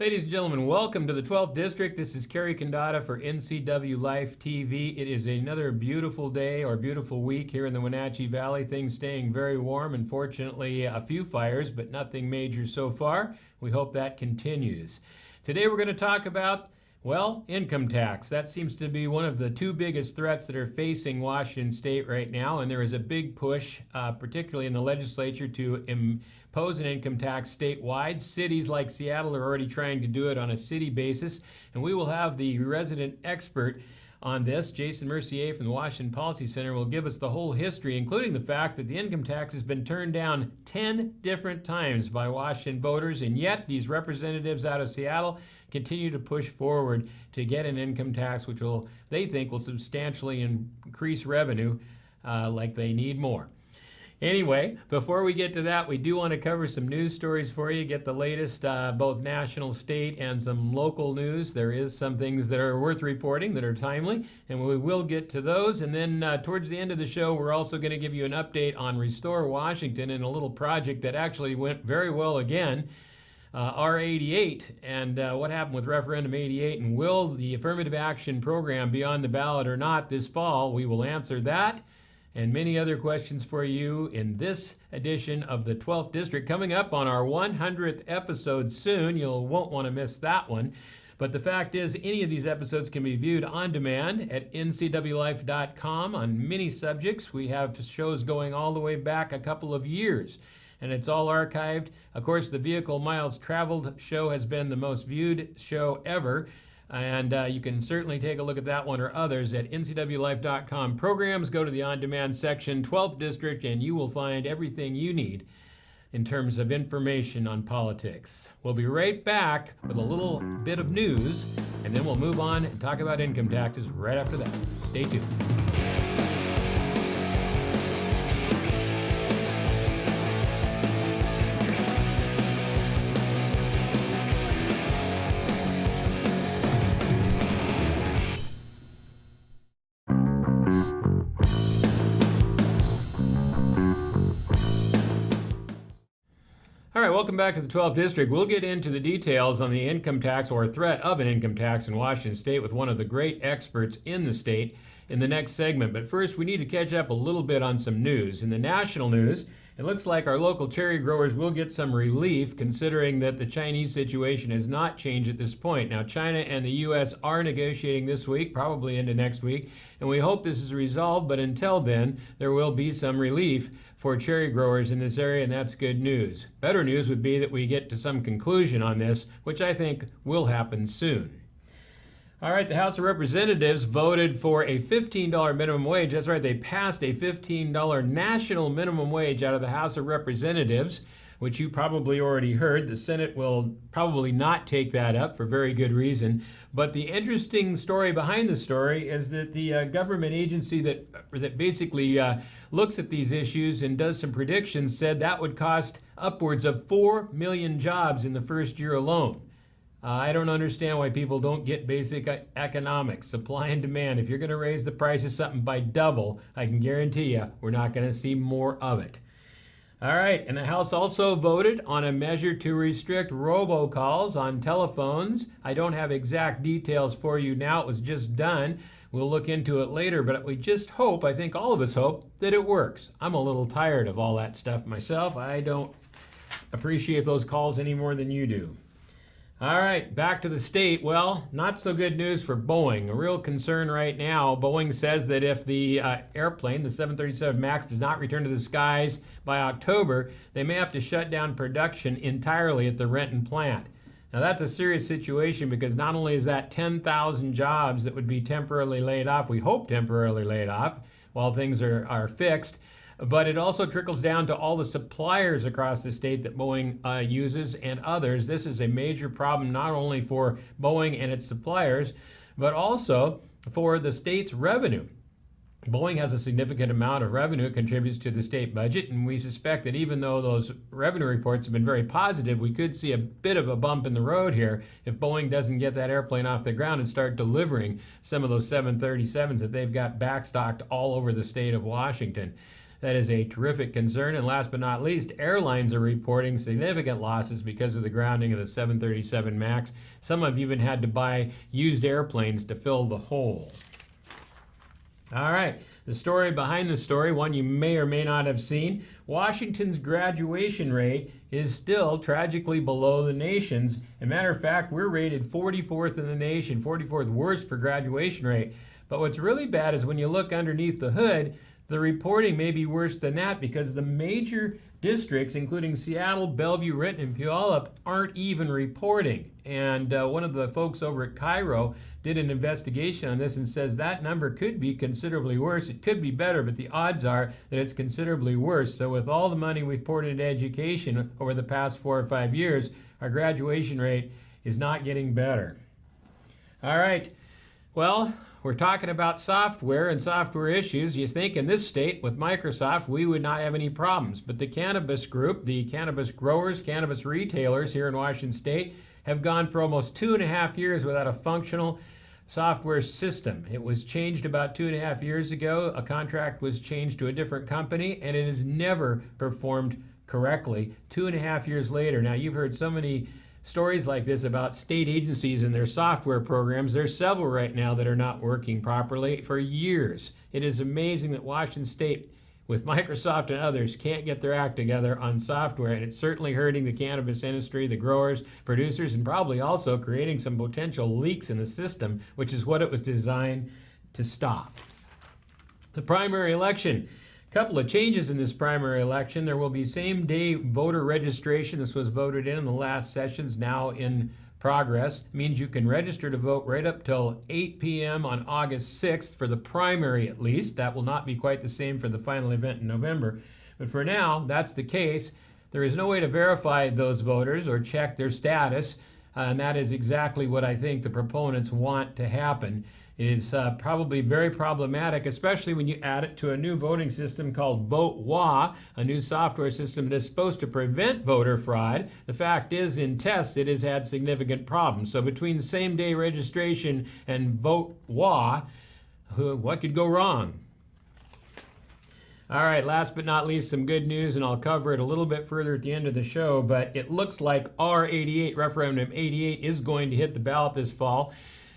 Ladies and gentlemen, welcome to the 12th District. This is Kerry Condata for NCW Life TV. It is another beautiful day or beautiful week here in the Wenatchee Valley. Things staying very warm. Unfortunately, a few fires, but nothing major so far. We hope that continues. Today we're going to talk about, well, income tax. That seems to be one of the two biggest threats that are facing Washington State right now, and there is a big push, particularly in the legislature, to impose an income tax statewide. Cities like Seattle are already trying to do it on a city basis, and we will have the resident expert on this. Jason Mercier from the Washington Policy Center will give us the whole history, including the fact that the income tax has been turned down 10 different times by Washington voters, and yet these representatives out of Seattle continue to push forward to get an income tax which they think will substantially increase revenue like they need more. Anyway, before we get to that, we do want to cover some news stories for you, get the latest, both national, state, and some local news. There is some things that are worth reporting that are timely, and we will get to those. And then towards the end of the show, we're also going to give you an update on Restore Washington and a little project that actually went very well again, R88, and what happened with Referendum 88, and will the affirmative action program be on the ballot or not this fall? We will answer that and many other questions for you in this edition of the 12th District. Coming up on our 100th episode soon. You won't want to miss that one. But the fact is, any of these episodes can be viewed on demand at ncwlife.com on many subjects. We have shows going all the way back a couple of years, and it's all archived. Of course, the Vehicle Miles Traveled show has been the most viewed show ever. And you can certainly take a look at that one or others at ncwlife.com. Programs, go to the on-demand section, 12th District, and you will find everything you need in terms of information on politics. We'll be right back with a little bit of news, and then we'll move on and talk about income taxes right after that. Stay tuned. All right, welcome back to the 12th District. We'll get into the details on the income tax or threat of an income tax in Washington State with one of the great experts in the state in the next segment. But first, we need to catch up a little bit on some news. In the national news, it looks like our local cherry growers will get some relief considering that the Chinese situation has not changed at this point. Now, China and the U.S. are negotiating this week, probably into next week, and we hope this is resolved, but until then, there will be some relief for cherry growers in this area, and that's good news. Better news would be that we get to some conclusion on this, which I think will happen soon. All right, the House of Representatives voted for a $15 minimum wage. That's right, they passed a $15 national minimum wage out of the House of Representatives, which you probably already heard. The Senate will probably not take that up for very good reason. But the interesting story behind the story is that the government agency that basically looks at these issues and does some predictions said that would cost upwards of 4 million jobs in the first year alone. I don't understand why people don't get basic economics, supply and demand. If you're going to raise the price of something by double, I can guarantee you we're not going to see more of it. All right, and the House also voted on a measure to restrict robocalls on telephones. I don't have exact details for you now. It was just done. We'll look into it later, but we just hope, I think all of us hope, that it works. I'm a little tired of all that stuff myself. I don't appreciate those calls any more than you do. All right, back to the state. Well, not so good news for Boeing. A real concern right now. Boeing says that if the airplane, the 737 MAX, does not return to the skies by October, they may have to shut down production entirely at the Renton plant. Now, that's a serious situation because not only is that 10,000 jobs that would be temporarily laid off, we hope temporarily laid off while things are fixed, but it also trickles down to all the suppliers across the state that Boeing uses and others. This is a major problem not only for Boeing and its suppliers, but also for the state's revenue. Boeing has a significant amount of revenue it contributes to the state budget, and we suspect that even though those revenue reports have been very positive, we could see a bit of a bump in the road here if Boeing doesn't get that airplane off the ground and start delivering some of those 737s that they've got backstocked all over the state of Washington. That is a terrific concern. And last but not least, airlines are reporting significant losses because of the grounding of the 737 MAX. Some have even had to buy used airplanes to fill the hole. All right, the story behind the story, one you may or may not have seen. Washington's graduation rate is still tragically below the nation's. As a matter of fact, we're rated 44th in the nation, 44th worst for graduation rate. But what's really bad is when you look underneath the hood, the reporting may be worse than that because the major districts, including Seattle, Bellevue, Renton, and Puyallup, aren't even reporting. And one of the folks over at Cairo did an investigation on this and says that number could be considerably worse. It could be better, but the odds are that it's considerably worse. So with all the money we've poured into education over the past 4 or 5 years, our graduation rate is not getting better. All right, well, we're talking about software and software issues. You think in this state with Microsoft we would not have any problems, but the cannabis group, the cannabis growers, cannabis retailers here in Washington State have gone for almost 2.5 years without a functional software system. It was changed about 2.5 years ago. A contract was changed to a different company and it has never performed correctly 2.5 years later. Now you've heard so many stories like this about state agencies and their software programs. There's several right now that are not working properly for years. It is amazing that Washington State, with Microsoft and others, can't get their act together on software, and it's certainly hurting the cannabis industry, the growers, producers, and probably also creating some potential leaks in the system, which is what it was designed to stop. The primary election. Couple of changes in this primary election. There will be same-day voter registration. This was voted in the last sessions, now in progress. It means you can register to vote right up till 8 p.m. on August 6th for the primary at least. That will not be quite the same for the final event in November. But for now, that's the case. There is no way to verify those voters or check their status, and that is exactly what I think the proponents want to happen. It is probably very problematic, especially when you add it to a new voting system called VoteWA, a new software system that is supposed to prevent voter fraud. The fact is, in tests, it has had significant problems. So between same-day registration and VoteWA, what could go wrong? All right, last but not least, some good news, and I'll cover it a little bit further at the end of the show, but it looks like R88, Referendum 88, is going to hit the ballot this fall.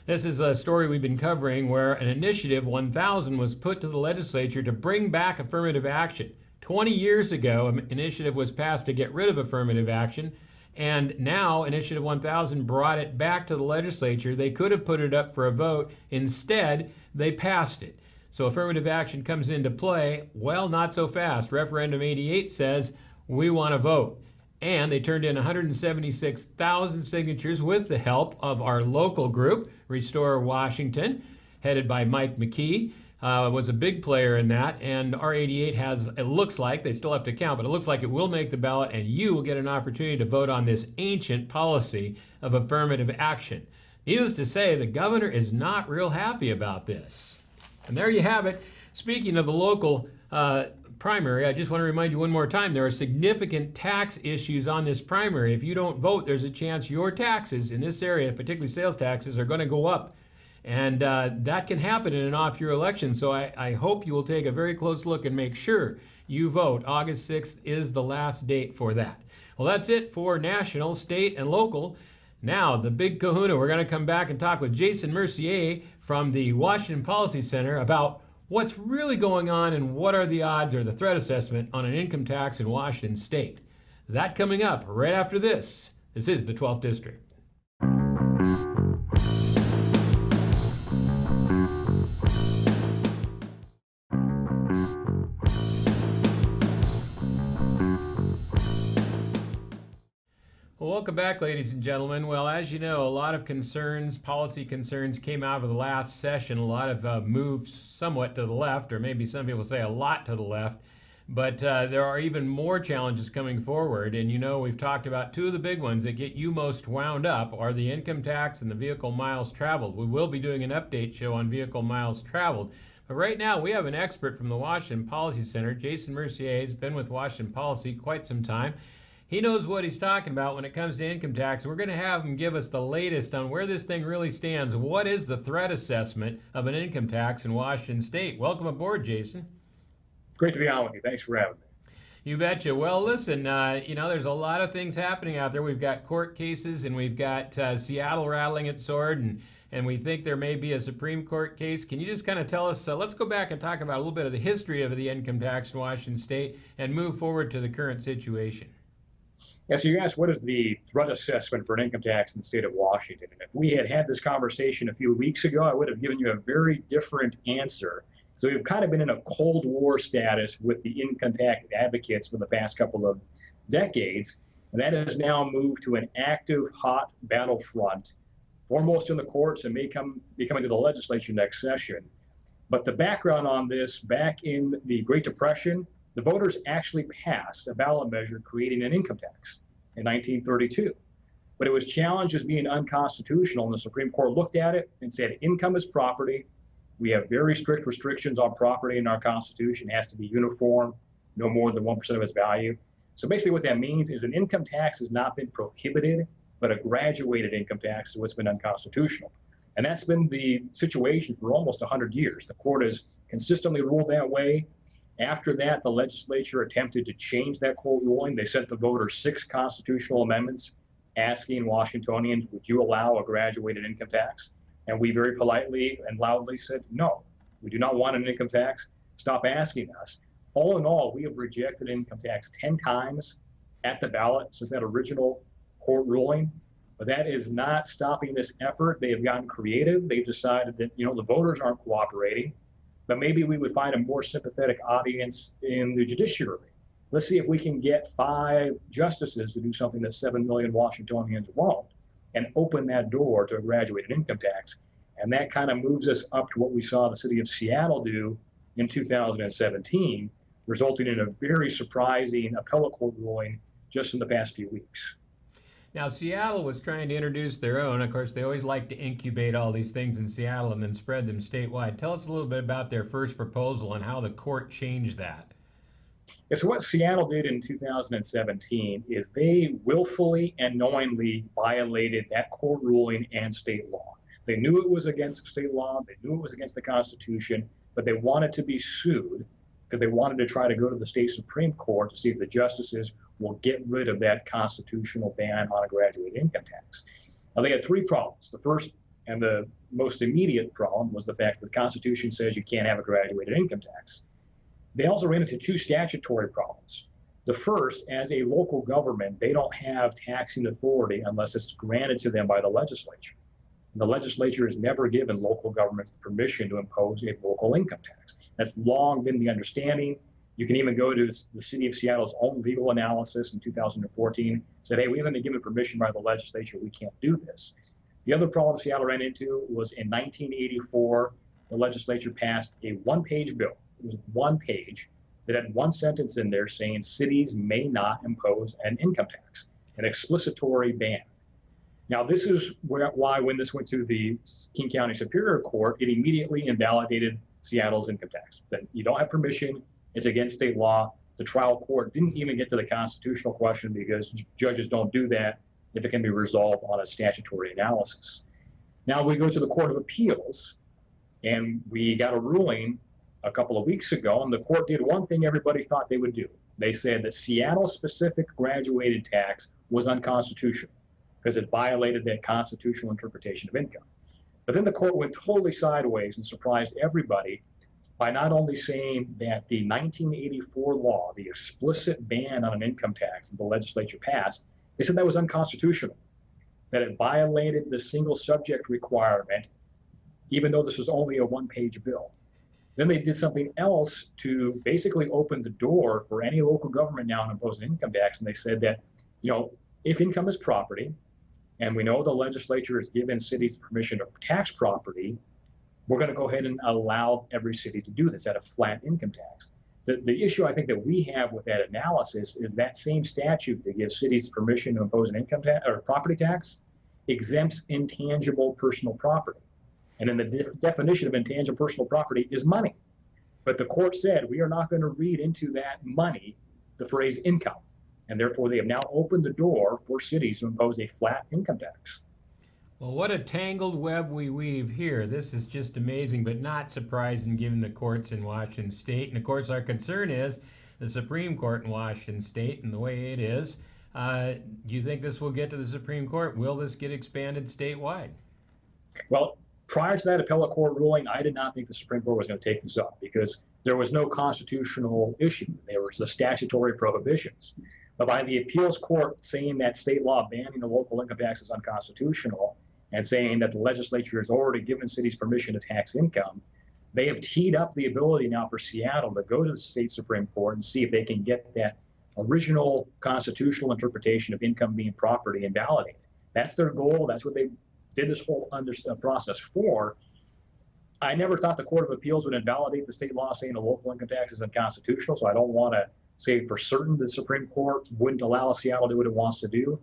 This is a story we've been covering where an initiative 1000 was put to the legislature to bring back affirmative action. 20 years ago, an initiative was passed to get rid of affirmative action, and now Initiative 1000 brought it back to the legislature. They could have put it up for a vote. Instead, they passed it. So affirmative action comes into play. Well, not so fast. Referendum 88 says we want to vote. And they turned in 176,000 signatures with the help of our local group, Restore Washington, headed by Mike McKee. Was a big player in that. And R88 has, it looks like, they still have to count, but it looks like it will make the ballot and you will get an opportunity to vote on this ancient policy of affirmative action. Needless to say, the governor is not real happy about this. And there you have it. Speaking of the local primary, I just want to remind you one more time, there are significant tax issues on this primary. If you don't vote, there's a chance your taxes in this area, particularly sales taxes, are going to go up. And that can happen in an off-year election. So I hope you will take a very close look and make sure you vote. August 6th is the last date for that. Well, that's it for national, state, and local. Now, the big kahuna, we're going to come back and talk with Jason Mercier from the Washington Policy Center about what's really going on and what are the odds or the threat assessment on an income tax in Washington State. That coming up right after this. This is the 12th District. Well, welcome back, ladies and gentlemen. Well, as you know, a lot of concerns, policy concerns came out of the last session. A lot of moves somewhat to the left, or maybe some people say a lot to the left. But there are even more challenges coming forward. And you know, we've talked about two of the big ones that get you most wound up are the income tax and the vehicle miles traveled. We will be doing an update show on vehicle miles traveled. But right now, we have an expert from the Washington Policy Center. Jason Mercier has been with Washington Policy quite some time. He knows what he's talking about when it comes to income tax. We're going to have him give us the latest on where this thing really stands. What is the threat assessment of an income tax in Washington State? Welcome aboard, Jason. Great to be on with you. Thanks for having me. You betcha. Well, listen, there's a lot of things happening out there. We've got court cases, and we've got Seattle rattling its sword, and we think there may be a Supreme Court case. Can you just kind of tell us? Let's go back and talk about a little bit of the history of the income tax in Washington State, and move forward to the current situation. Yeah, so you asked what is the threat assessment for an income tax in the state of Washington? And if we had had this conversation a few weeks ago, I would have given you a very different answer. So we've kind of been in a Cold War status with the income tax advocates for the past couple of decades. And that has now moved to an active, hot battlefront, foremost in the courts and may be coming to the legislature next session. But the background on this, back in the Great Depression, the voters actually passed a ballot measure creating an income tax in 1932. But it was challenged as being unconstitutional, and the Supreme Court looked at it and said, income is property. We have very strict restrictions on property in our Constitution. It has to be uniform, no more than 1% of its value. So basically what that means is an income tax has not been prohibited, but a graduated income tax, so it's been unconstitutional. And that's been the situation for almost 100 years. The court has consistently ruled that way. After that, the legislature attempted to change that court ruling. They sent the voters 6 constitutional amendments asking Washingtonians, would you allow a graduated income tax? And we very politely and loudly said, no, we do not want an income tax. Stop asking us. All in all, we have rejected income tax 10 times at the ballot since that original court ruling. But that is not stopping this effort. They have gotten creative. They've decided that, the voters aren't cooperating. But maybe we would find a more sympathetic audience in the judiciary. Let's see if we can get 5 justices to do something that 7 million Washingtonians won't, and open that door to a graduated income tax. And that kind of moves us up to what we saw the city of Seattle do in 2017, resulting in a very surprising appellate court ruling just in the past few weeks. Now, Seattle was trying to introduce their own. Of course, they always like to incubate all these things in Seattle and then spread them statewide. Tell us a little bit about their first proposal and how the court changed that. Yeah, so what Seattle did in 2017 is they willfully and knowingly violated that court ruling and state law. They knew it was against state law, they knew it was against the Constitution, but they wanted to be sued because they wanted to try to go to the state Supreme Court to see if the justices will get rid of that constitutional ban on a graduated income tax. Now, they had 3 problems. The first and the most immediate problem was the fact that the Constitution says you can't have a graduated income tax. They also ran into 2 statutory problems. The first, as a local government, they don't have taxing authority unless it's granted to them by the legislature. And the legislature has never given local governments the permission to impose a local income tax. That's long been the understanding. You can even go to the city of Seattle's own legal analysis in 2014, said, hey, we haven't been given permission by the legislature, we can't do this. The other problem Seattle ran into was in 1984, the legislature passed a 1-page bill. It was 1 page that had 1 sentence in there saying cities may not impose an income tax, an explicitory ban. Now, this is why when this went to the King County Superior Court, it immediately invalidated Seattle's income tax. That you don't have permission, it's against state law. The trial court didn't even get to the constitutional question because judges don't do that if it can be resolved on a statutory analysis. Now we go to the Court of Appeals, and we got a ruling a couple of weeks ago, and the court did one thing everybody thought they would do. They said that Seattle-specific graduated tax was unconstitutional because it violated that constitutional interpretation of income. But then the court went totally sideways and surprised everybody by not only saying that the 1984 law, the explicit ban on an income tax that the legislature passed, they said that was unconstitutional, that it violated the single subject requirement, even though this was only a 1-page bill. Then they did something else to basically open the door for any local government now to impose an income tax. And they said that, if income is property, and we know the legislature has given cities permission to tax property, we're going to go ahead and allow every city to do this at a flat income tax. The issue I think that we have with that analysis is that same statute that gives cities permission to impose an income tax or property tax exempts intangible personal property. And then the definition of intangible personal property is money. But the court said we are not going to read into that money the phrase income. And therefore, they have now opened the door for cities to impose a flat income tax. Well, what a tangled web we weave here. This is just amazing, but not surprising given the courts in Washington State. And of course, our concern is the Supreme Court in Washington State and the way it is. Do you think this will get to the Supreme Court? Will this get expanded statewide? Well, prior to that appellate court ruling, I did not think the Supreme Court was going to take this up because there was no constitutional issue. There was the statutory prohibitions. But by the appeals court saying that state law banning the local income tax is unconstitutional and saying that the legislature has already given cities permission to tax income, they have teed up the ability now for Seattle to go to the state Supreme Court and see if they can get that original constitutional interpretation of income being property invalidated. That's their goal. That's what they did this whole process for. I never thought the Court of Appeals would invalidate the state law saying a local income tax is unconstitutional, so I don't want to say for certain the Supreme Court wouldn't allow Seattle to do what it wants to do.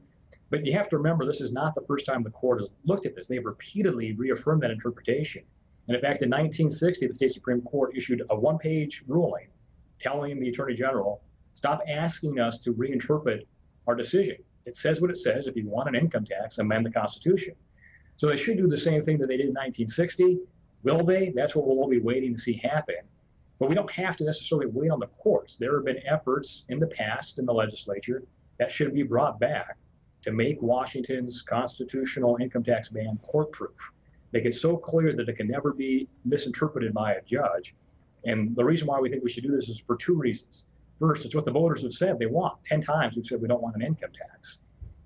But you have to remember, this is not the first time the court has looked at this. They've repeatedly reaffirmed that interpretation. And in fact, in 1960, the state Supreme Court issued a one-page ruling telling the Attorney General, stop asking us to reinterpret our decision. It says what it says. If you want an income tax, amend the Constitution. So they should do the same thing that they did in 1960. Will they? That's what we'll all be waiting to see happen. But we don't have to necessarily wait on the courts. There have been efforts in the past in the legislature that should be brought back to make Washington's constitutional income tax ban court-proof. Make it so clear that it can never be misinterpreted by a judge. And the reason why we think we should do this is for two reasons. First, it's what the voters have said they want. 10 times we've said we don't want an income tax.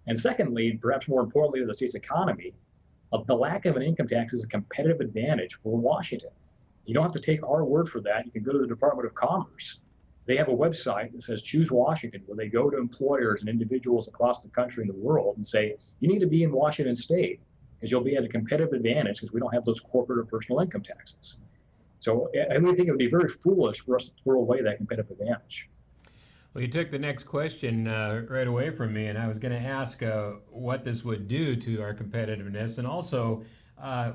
And secondly, perhaps more importantly to the state's economy, the lack of an income tax is a competitive advantage for Washington. You don't have to take our word for that. You can go to the Department of Commerce. They have a website that says Choose Washington, where they go to employers and individuals across the country and the world and say, you need to be in Washington State because you'll be at a competitive advantage because we don't have those corporate or personal income taxes. So I think it would be very foolish for us to throw away that competitive advantage. Well, you took the next question right away from me, and I was going to ask what this would do to our competitiveness, and also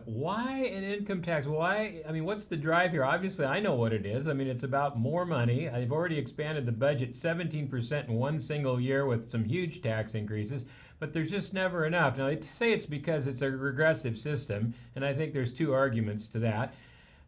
why an income tax? Why? I mean, what's the drive here? Obviously, I know what it is. I mean, it's about more money. I've already expanded the budget 17% in one single year with some huge tax increases, but there's just never enough. Now, they say it's because it's a regressive system, and I think there's two arguments to that.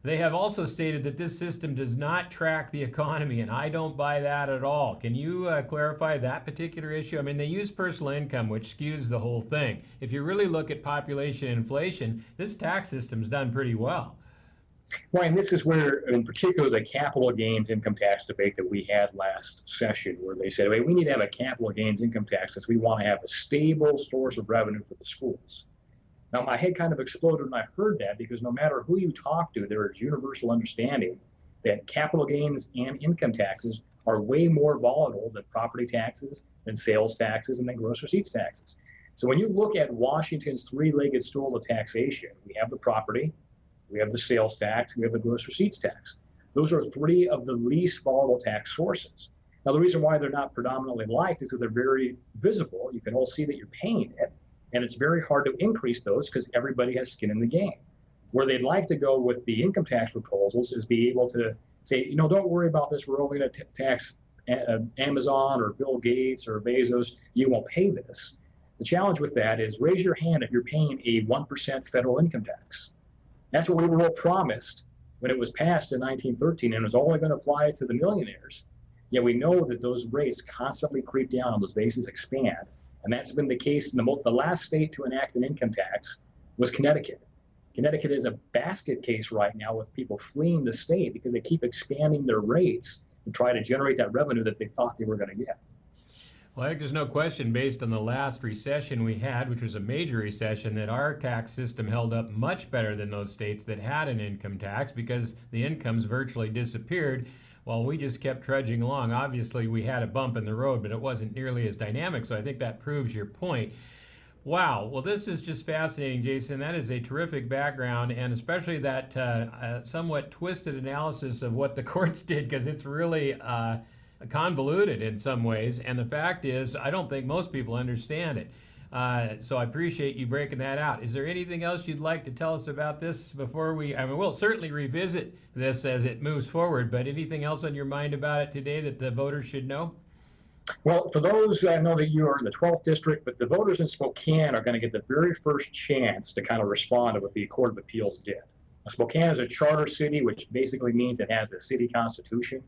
They have also stated that this system does not track the economy, and I don't buy that at all. Can you clarify that particular issue? I mean, they use personal income, which skews the whole thing. If you really look at population inflation, this tax system's done pretty well. Well, and this is where, in particular, the capital gains income tax debate that we had last session, where they said, hey, we need to have a capital gains income tax because we want to have a stable source of revenue for the schools. Now, my head kind of exploded when I heard that because no matter who you talk to, there is universal understanding that capital gains and income taxes are way more volatile than property taxes, than sales taxes, and than gross receipts taxes. So when you look at Washington's three-legged stool of taxation, we have the property, we have the sales tax, we have the gross receipts tax. Those are three of the least volatile tax sources. Now, the reason why they're not predominantly liked is because they're very visible. You can all see that you're paying it. And it's very hard to increase those because everybody has skin in the game. Where they'd like to go with the income tax proposals is be able to say, don't worry about this. We're only going to tax Amazon or Bill Gates or Bezos. You won't pay this. The challenge with that is raise your hand if you're paying a 1% federal income tax. That's what we were all promised when it was passed in 1913, and it was only going to apply to the millionaires. Yet we know that those rates constantly creep down and those bases expand. And that's been the case in the last state to enact an income tax was Connecticut. Connecticut is a basket case right now with people fleeing the state because they keep expanding their rates to try to generate that revenue that they thought they were going to get. Well, I think there's no question based on the last recession we had, which was a major recession, that our tax system held up much better than those states that had an income tax because the incomes virtually disappeared. Well, we just kept trudging along. Obviously, we had a bump in the road, but it wasn't nearly as dynamic, so I think that proves your point. Wow. Well, this is just fascinating, Jason. That is a terrific background, and especially that somewhat twisted analysis of what the courts did, because it's really convoluted in some ways, and the fact is, I don't think most people understand it. So I appreciate you breaking that out. Is there anything else you'd like to tell us about this before we'll certainly revisit this as it moves forward, but anything else on your mind about it today that the voters should know? Well, for those, I know that you are in the 12th district, but the voters in Spokane are going to get the very first chance to kind of respond to what the Court of Appeals did. Spokane is a charter city, which basically means it has a city constitution,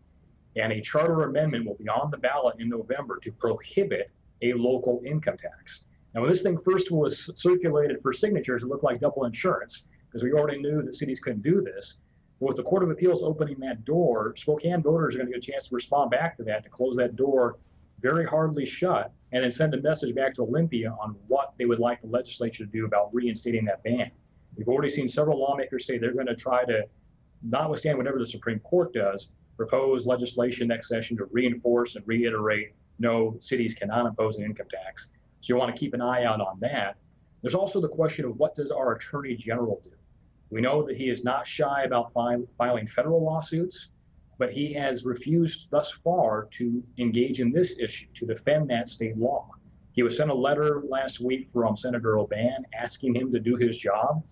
and a charter amendment will be on the ballot in November to prohibit a local income tax. Now, when this thing first was circulated for signatures, it looked like double insurance because we already knew that cities couldn't do this. But with the Court of Appeals opening that door, Spokane voters are going to get a chance to respond back to that, to close that door very hardly shut, and then send a message back to Olympia on what they would like the legislature to do about reinstating that ban. We've already seen several lawmakers say they're going to try to, notwithstand whatever the Supreme Court does, propose legislation next session to reinforce and reiterate no, cities cannot impose an income tax. So you want to keep an eye out on that. There's also the question of what does our Attorney General do? We know that he is not shy about filing federal lawsuits, but he has refused thus far to engage in this issue, to defend that state law. He was sent a letter last week from Senator O'Ban asking him to do his job.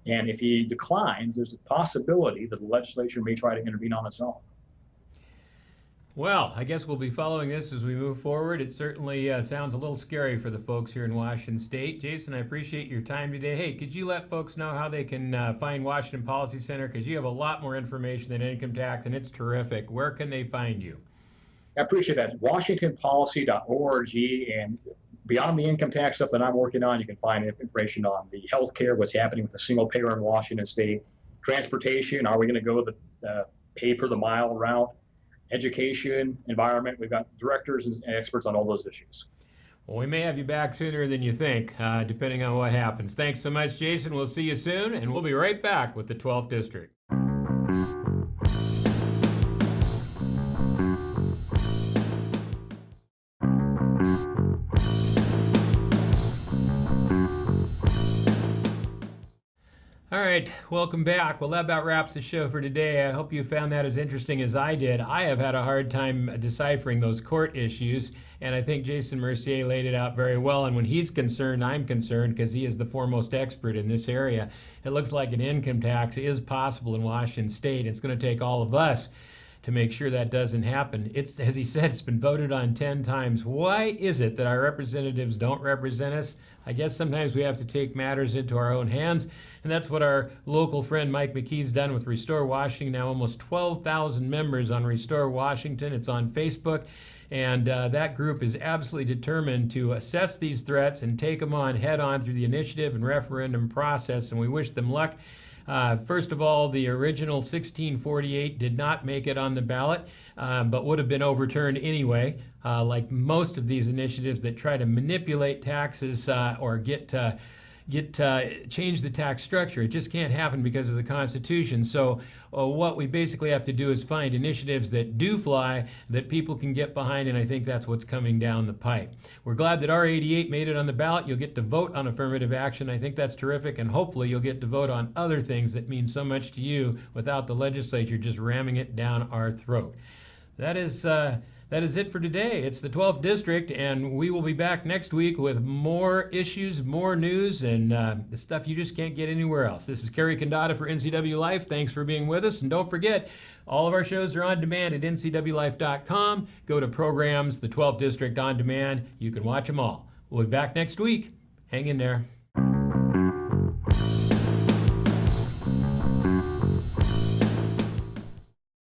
And if he declines, there's a possibility that the legislature may try to intervene on its own. Well, I guess we'll be following this as we move forward. It certainly sounds a little scary for the folks here in Washington State. Jason, I appreciate your time today. Hey, could you let folks know how they can find Washington Policy Center? Because you have a lot more information than income tax, and it's terrific. Where can they find you? I appreciate that. WashingtonPolicy.org, and beyond the income tax stuff that I'm working on, you can find information on the healthcare, what's happening with the single payer in Washington State, transportation, are we going to go the pay per the mile route? Education, environment. We've got directors and experts on all those issues. Well, we may have you back sooner than you think, depending on what happens. Thanks so much, Jason. We'll see you soon, and we'll be right back with the 12th District. All right, welcome back. Well, that about wraps the show for today. I hope you found that as interesting as I did. I have had a hard time deciphering those court issues, and I think Jason Mercier laid it out very well. And when he's concerned, I'm concerned because he is the foremost expert in this area. It looks like an income tax is possible in Washington State. It's going to take all of us to make sure that doesn't happen. It's, as he said, it's been voted on 10 times. Why is it that our representatives don't represent us? I guess sometimes we have to take matters into our own hands, and that's what our local friend Mike McKee's done with Restore Washington. Now almost 12,000 members on Restore Washington. It's on Facebook, and that group is absolutely determined to assess these threats and take them on head on through the initiative and referendum process, and we wish them luck. First of all, the original 1648 did not make it on the ballot, but would have been overturned anyway. Like most of these initiatives that try to manipulate taxes or change the tax structure, it just can't happen because of the Constitution. So what we basically have to do is find initiatives that do fly, that people can get behind, and I think that's what's coming down the pipe. We're glad that R88 made it on the ballot. You'll get to vote on affirmative action. I think that's terrific, and hopefully you'll get to vote on other things that mean so much to you without the legislature just ramming it down our throat. That is it for today. It's the 12th District, and we will be back next week with more issues, more news, and the stuff you just can't get anywhere else. This is Kerry Condata for NCW Life. Thanks for being with us, and don't forget, all of our shows are on demand at ncwlife.com. Go to programs, the 12th District on demand. You can watch them all. We'll be back next week. Hang in there.